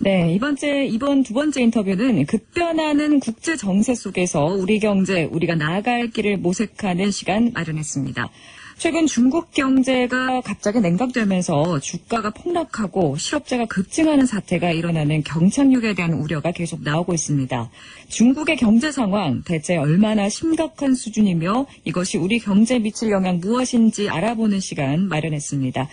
네, 이번 두 번째 인터뷰는 급변하는 국제 정세 속에서 우리 경제, 우리가 나아갈 길을 모색하는 시간 마련했습니다. 최근 중국 경제가 갑자기 냉각되면서 주가가 폭락하고 실업자가 급증하는 사태가 일어나는 경착륙에 대한 우려가 계속 나오고 있습니다. 중국의 경제 상황 대체 얼마나 심각한 수준이며 이것이 우리 경제에 미칠 영향 무엇인지 알아보는 시간 마련했습니다.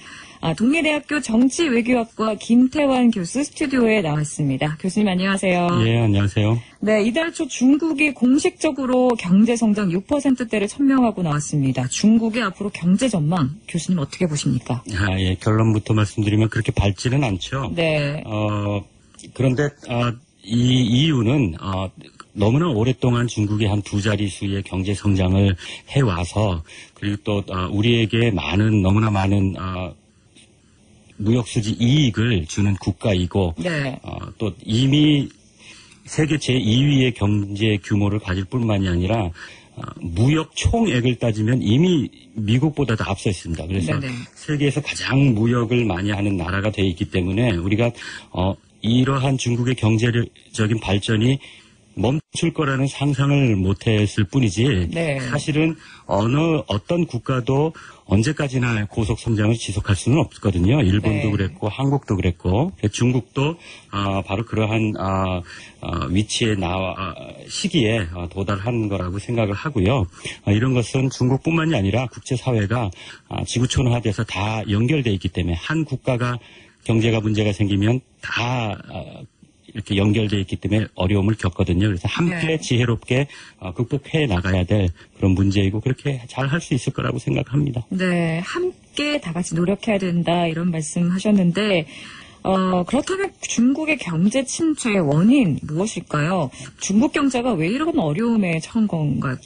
동래대학교 정치외교학과 김태환 교수 스튜디오에 나와 있습니다. 교수님 안녕하세요. 예, 안녕하세요. 네, 이달 초 중국이 공식적으로 경제성장 6%대를 천명하고 나왔습니다. 중국의 앞으로 경제 전망, 교수님 어떻게 보십니까? 예, 결론부터 말씀드리면 그렇게 밝지는 않죠. 네. 그런데, 이 이유는, 너무나 오랫동안 중국이 한 두 자릿수의 경제 성장을 해와서, 그리고 또, 우리에게 너무나 많은, 무역수지 이익을 주는 국가이고, 네. 또 이미 세계 제2위의 경제 규모를 가질 뿐만이 아니라 무역 총액을 따지면 이미 미국보다도 앞서 있습니다. 그래서 네네. 세계에서 가장 무역을 많이 하는 나라가 되어 있기 때문에 우리가 이러한 중국의 경제적인 발전이 멈출 거라는 상상을 못했을 뿐이지 네. 사실은 어떤 국가도 언제까지나 고속 성장을 지속할 수는 없거든요. 일본도 네. 그랬고 한국도 그랬고 중국도 바로 그러한 위치에 시기에 도달한 거라고 생각을 하고요. 이런 것은 중국뿐만이 아니라 국제사회가 지구촌화돼서 다 연결돼 있기 때문에 한 국가가 경제가 문제가 생기면 다 이렇게 연결되어 있기 때문에 어려움을 겪거든요. 그래서 함께 네. 지혜롭게 극복해 나가야 될 그런 문제이고 그렇게 잘 할 수 있을 거라고 생각합니다. 네, 함께 다 같이 노력해야 된다 이런 말씀하셨는데 그렇다면 중국의 경제 침체의 원인 무엇일까요? 중국 경제가 왜 이런 어려움에 처한 건가요?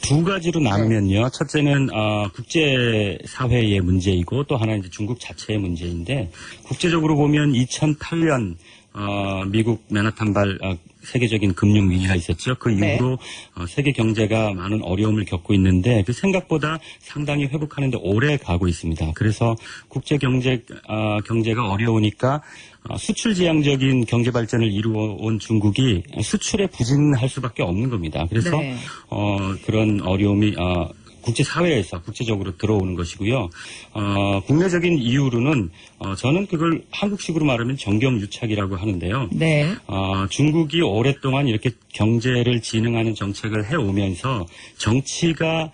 두 가지로 나누면요. 첫째는 국제사회의 문제이고 또 하나는 이제 중국 자체의 문제인데 국제적으로 보면 2008년 미국 맨하탄발 세계적인 금융 위기가 있었죠. 그 이후로 세계 경제가 많은 어려움을 겪고 있는데 그 생각보다 상당히 회복하는데 오래 가고 있습니다. 그래서 국제 경제가 어려우니까 수출 지향적인 경제 발전을 이루어온 중국이 수출에 부진할 수밖에 없는 겁니다. 그래서 네. 그런 어려움이 국제사회에서 국제적으로 들어오는 것이고요. 국내적인 이유로는 저는 그걸 한국식으로 말하면 정경유착이라고 하는데요. 네. 중국이 오랫동안 이렇게 경제를 진흥하는 정책을 해오면서 정치가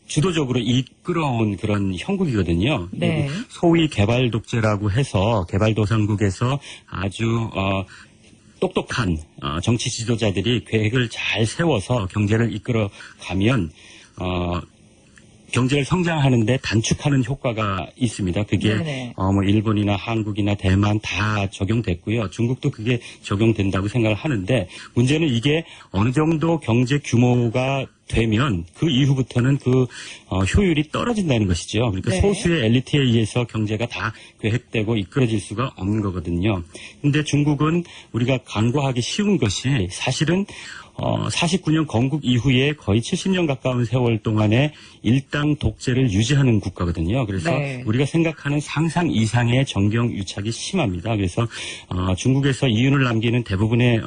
주도적으로 이끌어온 그런 형국이거든요. 네. 소위 개발 독재라고 해서 개발도상국에서 아주 똑똑한 정치 지도자들이 계획을 잘 세워서 경제를 이끌어 가면 경제를 성장하는데 단축하는 효과가 있습니다. 그게 뭐 일본이나 한국이나 대만 다 적용됐고요. 중국도 그게 적용된다고 생각을 하는데 문제는 이게 어느 정도 경제 규모가 되면 그 이후부터는 그 효율이 떨어진다는 것이죠. 그러니까 소수의 엘리트에 의해서 경제가 다 계획되고 이끌어질 수가 없는 거거든요. 근데 중국은 우리가 간과하기 쉬운 것이 사실은 49년 건국 이후에 거의 70년 가까운 세월 동안에 일당 독재를 유지하는 국가거든요. 그래서 우리가 생각하는 상상 이상의 정경유착이 심합니다. 그래서 중국에서 이윤을 남기는 대부분의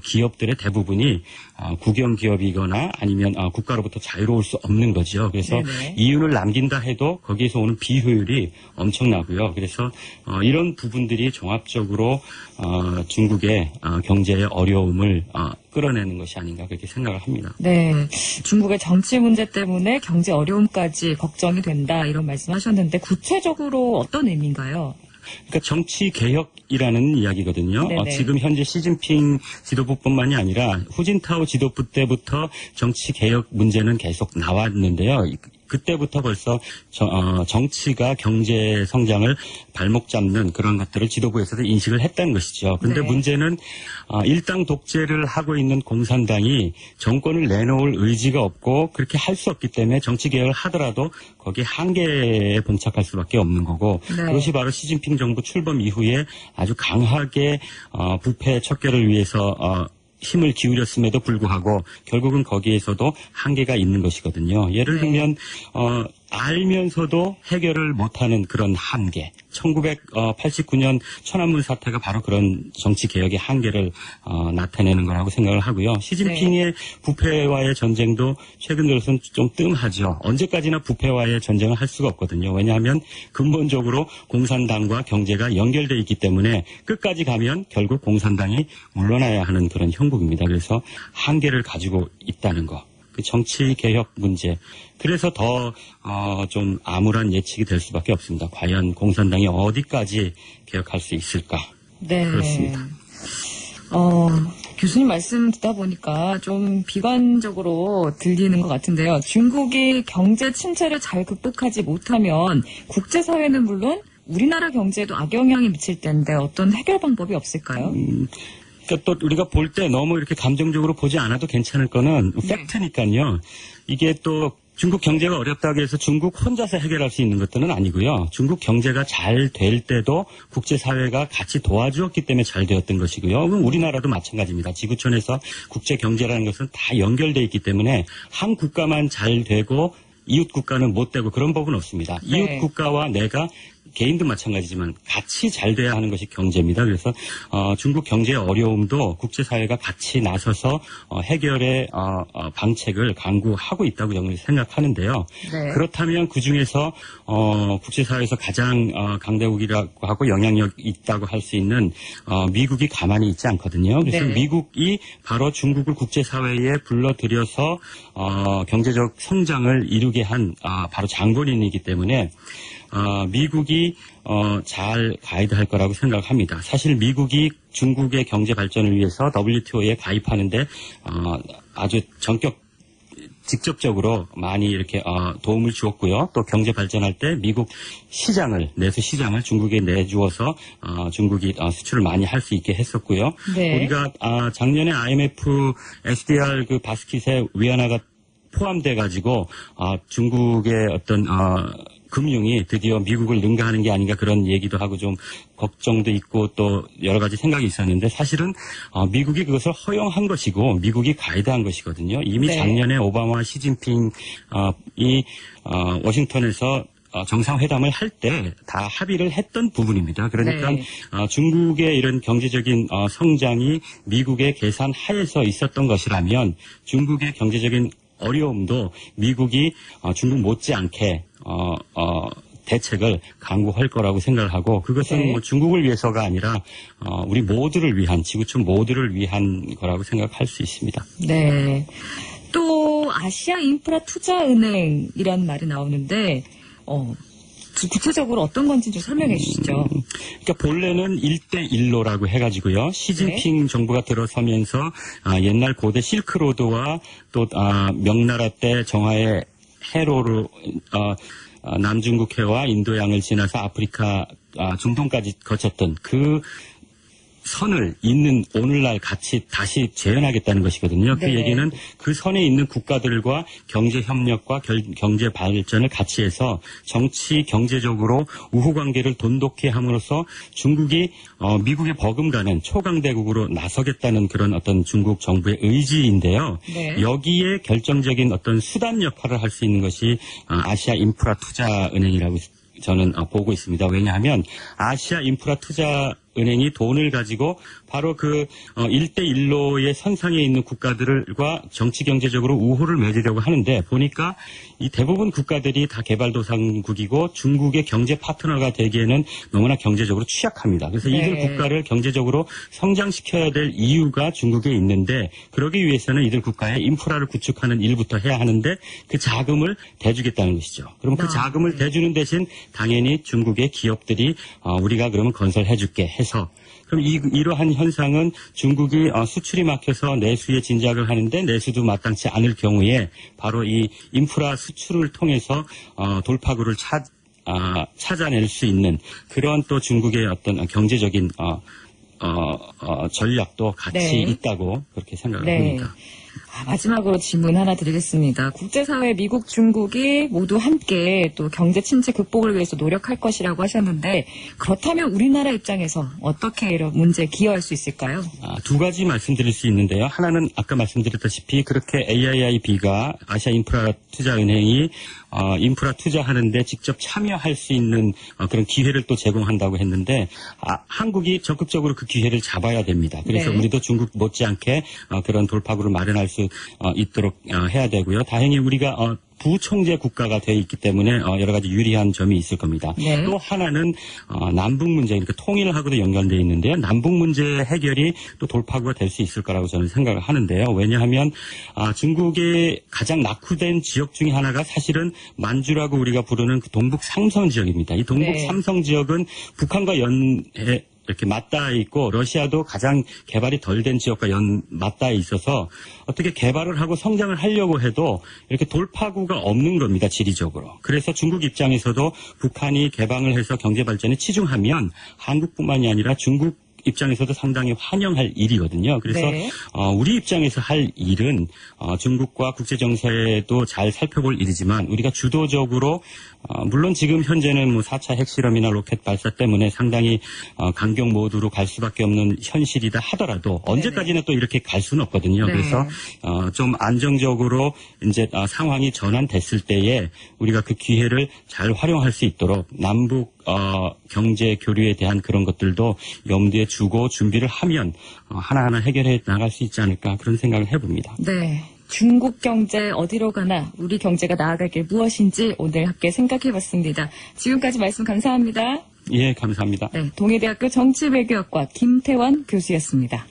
기업들의 대부분이 국영 기업이거나 아니면 국가로부터 자유로울 수 없는 거죠. 그래서 이윤을 남긴다 해도 거기에서 오는 비효율이 엄청나고요. 그래서 이런 부분들이 종합적으로 중국의 경제의 어려움을 끌어내는 것이 아닌가 그렇게 생각을 합니다. 네, 중국의 정치 문제 때문에 경제 어려움까지 걱정이 된다 이런 말씀하셨는데 구체적으로 어떤 의미인가요? 그러니까 정치 개혁이라는 이야기거든요. 지금 현재 시진핑 지도부뿐만이 아니라 후진타오 지도부 때부터 정치 개혁 문제는 계속 나왔는데요. 그때부터 벌써 정치가 경제 성장을 발목 잡는 그런 것들을 지도부에서도 인식을 했다는 것이죠. 그런데 문제는 일당 독재를 하고 있는 공산당이 정권을 내놓을 의지가 없고 그렇게 할 수 없기 때문에 정치 개혁을 하더라도 거기에 한계에 봉착할 수밖에 없는 거고 그것이 바로 시진핑 정부 출범 이후에 아주 강하게 부패 척결을 위해서 힘을 기울였음에도 불구하고 결국은 거기에서도 한계가 있는 것이거든요. 예를 들면 알면서도 해결을 못하는 그런 한계. 1989년 천안문 사태가 바로 그런 정치 개혁의 한계를 나타내는 거라고 생각을 하고요. 시진핑의 네. 부패와의 전쟁도 최근 들어서는 좀 뜸하죠. 언제까지나 부패와의 전쟁을 할 수가 없거든요. 왜냐하면 근본적으로 공산당과 경제가 연결되어 있기 때문에 끝까지 가면 결국 공산당이 물러나야 하는 그런 형국입니다. 그래서 한계를 가지고 있다는 거. 그 정치 개혁 문제. 그래서 더 좀 암울한 예측이 될 수밖에 없습니다. 과연 공산당이 어디까지 개혁할 수 있을까? 네. 그렇습니다. 교수님 말씀 듣다 보니까 좀 비관적으로 들리는 것 같은데요. 중국이 경제 침체를 잘 극복하지 못하면 국제사회는 물론 우리나라 경제에도 악영향이 미칠 텐데 어떤 해결 방법이 없을까요? 그러니까 또 우리가 볼 때 너무 이렇게 감정적으로 보지 않아도 괜찮을 거는 팩트니까요. 이게 또 중국 경제가 어렵다고 해서 중국 혼자서 해결할 수 있는 것들은 아니고요. 중국 경제가 잘 될 때도 국제사회가 같이 도와주었기 때문에 잘 되었던 것이고요. 우리나라도 마찬가지입니다. 지구촌에서 국제 경제라는 것은 다 연결되어 있기 때문에 한 국가만 잘 되고 이웃 국가는 못 되고 그런 법은 없습니다. 네. 이웃 국가와 내가 개인도 마찬가지지만 같이 잘 돼야 하는 것이 경제입니다. 그래서 중국 경제의 어려움도 국제사회가 같이 나서서 해결의 방책을 강구하고 있다고 저는 생각하는데요. 네. 그렇다면 그중에서 국제사회에서 가장 강대국이라고 하고 영향력 있다고 할 수 있는 미국이 가만히 있지 않거든요. 그래서 네. 미국이 바로 중국을 국제사회에 불러들여서 경제적 성장을 이루게 한 바로 장본인이기 때문에 미국이 잘 가이드할 거라고 생각합니다. 사실 미국이 중국의 경제 발전을 위해서 WTO에 가입하는데 아주 직접적으로 많이 이렇게 도움을 주었고요. 또 경제 발전할 때 미국 내수 시장을 중국에 내주어서 중국이 수출을 많이 할 수 있게 했었고요. 네. 우리가 작년에 IMF SDR 그 바스킷의 위안화가 포함돼 가지고 중국의 어떤 금융이 드디어 미국을 능가하는 게 아닌가 그런 얘기도 하고 좀 걱정도 있고 또 여러 가지 생각이 있었는데 사실은 미국이 그것을 허용한 것이고 미국이 가이드한 것이거든요. 이미 네. 작년에 오바마 시진핑이 워싱턴에서 정상회담을 할 때 다 합의를 했던 부분입니다. 그러니까 네. 중국의 이런 경제적인 성장이 미국의 계산 하에서 있었던 것이라면 중국의 경제적인 어려움도 미국이 중국 못지않게 대책을 강구할 거라고 생각을 하고 그것은 네. 뭐 중국을 위해서가 아니라 우리 모두를 위한 지구촌 모두를 위한 거라고 생각할 수 있습니다. 네. 또 아시아 인프라 투자은행이라는 말이 나오는데 구체적으로 어떤 건지 좀 설명해 주시죠. 그러니까 본래는 1대1로라고 해가지고요. 시진핑 네. 정부가 들어서면서 옛날 고대 실크로드와 또 명나라 때 정화의 해로로 남중국해와 인도양을 지나서 아프리카 중동까지 거쳤던 그 선을 잇는 오늘날 같이 다시 재현하겠다는 것이거든요. 네. 그 얘기는 그 선에 있는 국가들과 경제 협력과 경제 발전을 같이 해서 정치 경제적으로 우호 관계를 돈독히 함으로써 중국이 미국에 버금가는 초강대국으로 나서겠다는 그런 어떤 중국 정부의 의지인데요. 네. 여기에 결정적인 어떤 수단 역할을 할 수 있는 것이 아시아 인프라 투자은행이라고 저는 보고 있습니다. 왜냐하면 아시아 인프라 투자은행이 돈을 가지고 바로 그 1대1로의 선상에 있는 국가들과 정치 경제적으로 우호를 맺으려고 하는데 보니까 이 대부분 국가들이 다 개발도상국이고 중국의 경제 파트너가 되기에는 너무나 경제적으로 취약합니다. 그래서 네. 이들 국가를 경제적으로 성장시켜야 될 이유가 중국에 있는데 그러기 위해서는 이들 국가의 인프라를 구축하는 일부터 해야 하는데 그 자금을 대주겠다는 것이죠. 그럼 그 자금을 대주는 대신 당연히 중국의 기업들이 우리가 그러면 건설해줄게 해서 그럼 이러한 현상은 중국이 수출이 막혀서 내수에 진작을 하는데 내수도 마땅치 않을 경우에 바로 이 인프라 수출을 통해서 돌파구를 찾아낼 수 있는 그런 또 중국의 어떤 경제적인 전략도 같이 네. 있다고 그렇게 생각을 네. 합니다. 마지막으로 질문 하나 드리겠습니다. 국제사회 미국, 중국이 모두 함께 또 경제 침체 극복을 위해서 노력할 것이라고 하셨는데 그렇다면 우리나라 입장에서 어떻게 이런 문제에 기여할 수 있을까요? 두 가지 말씀드릴 수 있는데요. 하나는 아까 말씀드렸다시피 그렇게 AIIB가 아시아 인프라 투자은행이 인프라 투자하는데 직접 참여할 수 있는 그런 기회를 또 제공한다고 했는데 한국이 적극적으로 그 기회를 잡아야 됩니다. 그래서 네. 우리도 중국 못지않게 그런 돌파구를 마련할 수 있도록 해야 되고요. 다행히 우리가 부총재 국가가 되어 있기 때문에 여러 가지 유리한 점이 있을 겁니다. 네. 또 하나는 남북 문제, 그러니까 통일하고도 연관되어 있는데요. 남북 문제 해결이 또 돌파구가 될 수 있을 거라고 저는 생각을 하는데요. 왜냐하면 중국의 가장 낙후된 지역 중에 하나가 사실은 만주라고 우리가 부르는 그 동북 삼성 지역입니다. 이 동북 네. 삼성 지역은 북한과 이렇게 맞닿아 있고 러시아도 가장 개발이 덜 된 지역과 맞닿아 있어서 어떻게 개발을 하고 성장을 하려고 해도 이렇게 돌파구가 없는 겁니다. 지리적으로. 그래서 중국 입장에서도 북한이 개방을 해서 경제 발전에 치중하면 한국뿐만이 아니라 중국 입장에서도 상당히 환영할 일이거든요. 그래서 네. 우리 입장에서 할 일은 중국과 국제정세도 잘 살펴볼 일이지만 우리가 주도적으로 물론 지금 현재는 뭐 4차 핵실험이나 로켓 발사 때문에 상당히 강경 모드로 갈 수밖에 없는 현실이다 하더라도 언제까지나 또 이렇게 갈 수는 없거든요. 네. 그래서 좀 안정적으로 이제 상황이 전환됐을 때에 우리가 그 기회를 잘 활용할 수 있도록 남북 경제 교류에 대한 그런 것들도 염두에 주고 준비를 하면 하나하나 해결해 나갈 수 있지 않을까 그런 생각을 해봅니다. 네. 중국 경제 어디로 가나 우리 경제가 나아갈 길 무엇인지 오늘 함께 생각해봤습니다. 지금까지 말씀 감사합니다. 예, 감사합니다. 네, 동해대학교 정치외교학과 김태환 교수였습니다.